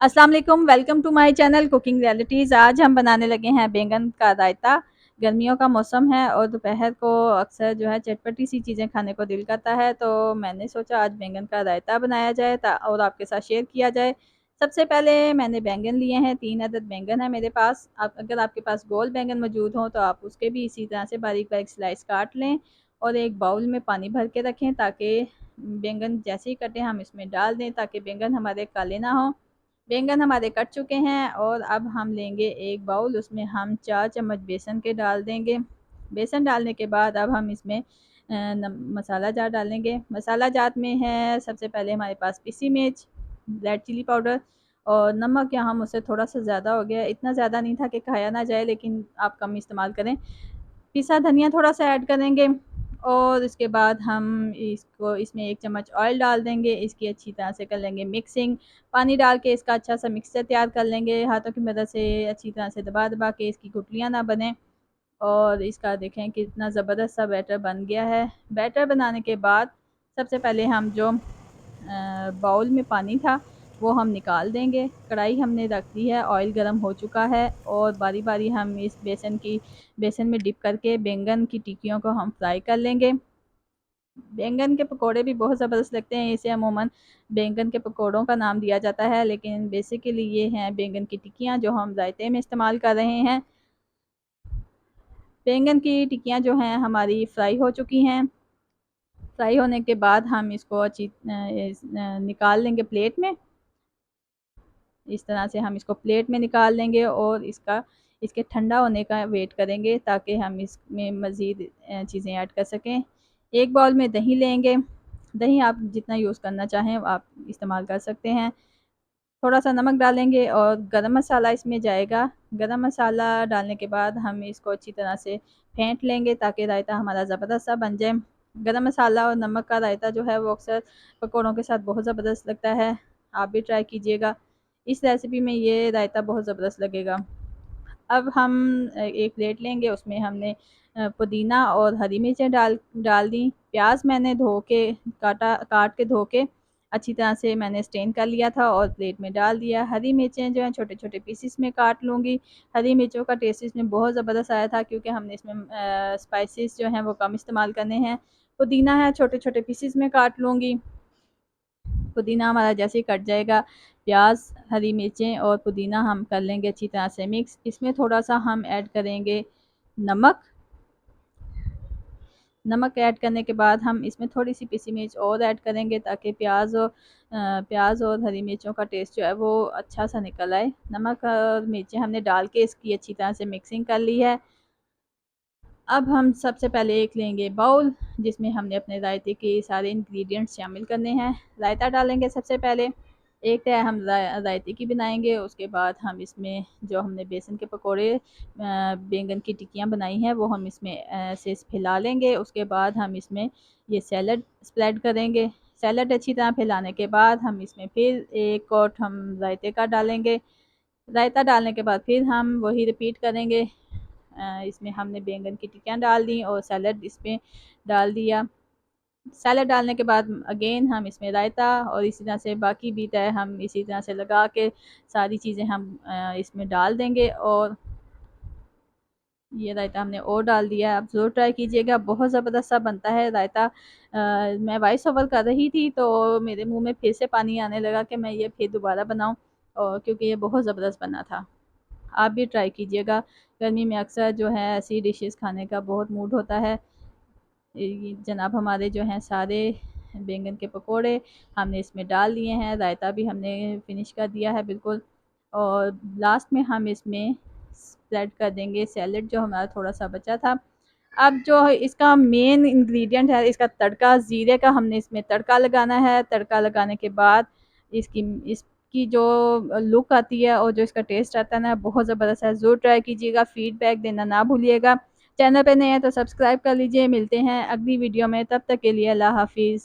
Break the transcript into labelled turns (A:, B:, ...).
A: अस्सलाम वालेकुम, welcome to my channel cooking realities. आज हम बनाने लगे हैं बैंगन का रायता। गर्मियों का मौसम है और दोपहर को अक्सर जो है चटपटी सी चीज़ें खाने को दिल करता है, तो मैंने सोचा आज बैंगन का रायता बनाया जाए और आपके साथ शेयर किया जाए। सबसे पहले मैंने बैंगन लिए हैं, 3 अदद बैंगन है मेरे पास। आप अगर आपके पास गोल बैंगन मौजूद हो तो आप उसके भी इसी तरह से बारीक-बारीक स्लाइस काट लें और एक बाउल में पानी भर के रखें ताकि बैंगन जैसे ही कटें हम इसमें डाल दें ताकि बैंगन हमारे काले ना हों। बैंगन हमारे कट चुके हैं और अब हम लेंगे एक बाउल, उसमें हम 4 चम्मच बेसन के डाल देंगे। बेसन डालने के बाद अब हम इसमें मसाला जार डालेंगे। मसाला जार में है सबसे पहले हमारे पास पिसी मिर्च, रेड चिली पाउडर और नमक। यहाँ मुझसे थोड़ा सा ज़्यादा हो गया, इतना ज़्यादा नहीं था कि खाया ना जाए, लेकिन आप कम इस्तेमाल करें। पिसा धनिया थोड़ा सा ऐड करेंगे और इसके बाद हम इसको इसमें 1 चम्मच ऑयल डाल देंगे। इसकी अच्छी तरह से कर लेंगे मिक्सिंग। पानी डाल के इसका अच्छा सा मिक्सचर तैयार कर लेंगे। हाथों की मदद से अच्छी तरह से दबा-दबा के इसकी गुठलियाँ ना बनें और इसका देखें कितना ज़बरदस्त सा बैटर बन गया है। बैटर बनाने के बाद सबसे पहले हम जो बाउल में पानी था वो हम निकाल देंगे। कढ़ाई हमने रख दी है, ऑयल गरम हो चुका है और बारी-बारी हम इस बेसन में डिप करके बैंगन की टिक्कियों को हम फ्राई कर लेंगे। बैंगन के पकोड़े भी बहुत ज़बरदस्त लगते हैं, इसे अमूमन बैंगन के पकोड़ों का नाम दिया जाता है, लेकिन बेसिकली ये हैं बैंगन की टिक्कियाँ जो हम रायते में इस्तेमाल कर रहे हैं। बैंगन की टिक्कियाँ जो हैं हमारी फ्राई हो चुकी हैं। फ्राई होने के बाद हम इसको निकाल लेंगे प्लेट में। इस तरह से हम इसको प्लेट में निकाल लेंगे और इसके ठंडा होने का वेट करेंगे ताकि हम इसमें मज़ीद चीज़ें ऐड कर सकें। एक बाउल में दही लेंगे। दही आप जितना यूज़ करना चाहें आप इस्तेमाल कर सकते हैं। थोड़ा सा नमक डालेंगे और गरम मसाला इसमें जाएगा। गरम मसाला डालने के बाद हम इसको अच्छी तरह से फेंट लेंगे ताकि रायता हमारा ज़बरदस्त सा बन जाए। गरम मसाला और नमक का रायता जो है वो अक्सर पकौड़ों के साथ बहुत ज़बरदस्त लगता है। आप भी ट्राई कीजिएगा। इस रेसिपी में ये रायता बहुत ज़बरदस्त लगेगा। अब हम एक प्लेट लेंगे, उसमें हमने पुदीना और हरी मिर्चें डाल डाल दी। प्याज मैंने काट के धो के अच्छी तरह से मैंने स्टेन कर लिया था और प्लेट में डाल दिया। हरी मिर्चें जो हैं छोटे-छोटे पीसेस में काट लूँगी। हरी मिर्चों का टेस्ट इसमें बहुत ज़बरदस्त आया था क्योंकि हमने इसमें स्पाइसेस जो हैं वो कम इस्तेमाल करने हैं। पुदीना है छोटे-छोटे पीसेस में काट लूँगी। पुदीना हमारा जैसे ही कट जाएगा, प्याज, हरी मिर्चें और पुदीना हम कर लेंगे अच्छी तरह से मिक्स। इसमें थोड़ा-सा हम ऐड करेंगे नमक। नमक ऐड करने के बाद हम इसमें थोड़ी-सी पिसी मिर्च और ऐड करेंगे ताकि प्याज़ और हरी मिर्चों का टेस्ट जो है वो अच्छा-सा निकल आए। नमक और मिर्चें हमने डाल के इसकी अच्छी तरह से मिक्सिंग कर ली है। अब हम सबसे पहले एक लेंगे बाउल जिसमें हमने अपने रायते के सारे इंग्रेडिएंट्स शामिल करने हैं। रायता डालेंगे सबसे पहले। एक तय हम रायते की बनाएँगे, उसके बाद हम इसमें जो हमने बेसन के पकोड़े बैंगन की टिक्कियाँ बनाई हैं वो हम इसमें ऐसे फैला लेंगे। उसके बाद हम इसमें ये सैलड स्प्रेड करेंगे। सैलड अच्छी तरह फैलाने के बाद हम इसमें फिर एक कोट हम रायते का डालेंगे। रायता डालने के बाद फिर हम वही रिपीट करेंगे। इसमें हमने बैंगन की टिक्कियाँ डाल दी और सैलड इसमें डाल दिया। सैलड डालने के बाद अगेन हम इसमें रायता और इसी तरह से बाकी भी तय हम इसी तरह से लगा के सारी चीज़ें हम इसमें डाल देंगे और ये रायता हमने और डाल दिया है। आप ज़रूर ट्राई कीजिएगा, बहुत ज़बरदस्त सा बनता है रायता। मैं वॉइस ओवर कर रही थी तो मेरे मुँह में फिर से पानी आने लगा कि मैं ये फिर दोबारा बनाऊँ और क्योंकि ये बहुत ज़बरदस्त बना था। आप भी ट्राई कीजिएगा। गर्मी में अक्सर जो है ऐसी डिशेज़ खाने का बहुत मूड होता है। ये जनाब हमारे जो हैं सारे बैंगन के पकोड़े हमने इसमें डाल दिए हैं, रायता भी हमने फिनिश कर दिया है बिल्कुल और लास्ट में हम इसमें स्प्रेड कर देंगे सैलेड जो हमारा थोड़ा-सा बचा था। अब जो इसका मेन इंग्रीडिएंट है इसका तड़का, ज़ीरे का हमने इसमें तड़का लगाना है। तड़का लगाने के बाद इसकी इसकी जो लुक आती है और जो इसका टेस्ट आता है ना बहुत ज़बरदस्त है। ज़रूर ट्राई कीजिएगा, फीडबैक देना ना भूलिएगा। चैनल पे नए हैं तो सब्सक्राइब कर लीजिए। मिलते हैं अगली वीडियो में, तब तक के लिए अल्लाह हाफ़िज़।